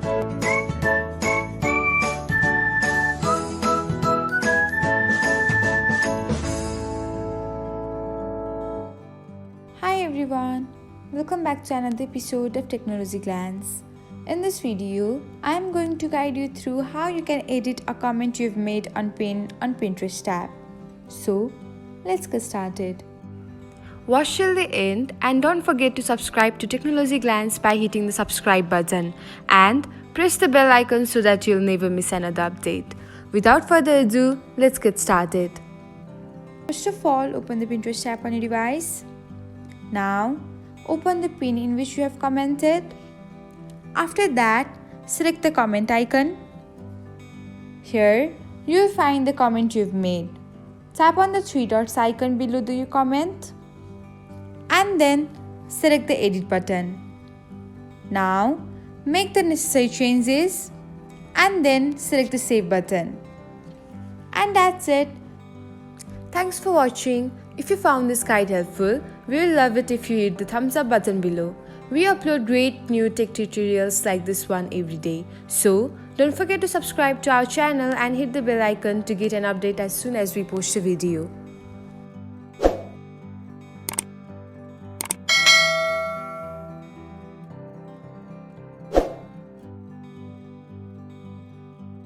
Hi everyone, welcome back to another episode of Technologyglance. In this video, I am going to guide you through how you can edit a comment you've made on Pinterest tab. So, let's get started. Watch till the end and don't forget to subscribe to Technologyglance by hitting the subscribe button and press the bell icon so that you'll never miss another update. Without further ado, let's get started. First of all, open the Pinterest tab on your device. Now, open the pin in which you have commented. After that, select the comment icon. Here, you will find the comment you've made. Tap on the three dots icon below your comment and then select the edit button. Now, make the necessary changes and then select the save button. And that's it. Thanks for watching. If you found this guide helpful, we will love it if you hit the thumbs up button below. We upload great new tech tutorials like this one every day. So, don't forget to subscribe to our channel and hit the bell icon to get an update as soon as we post a video.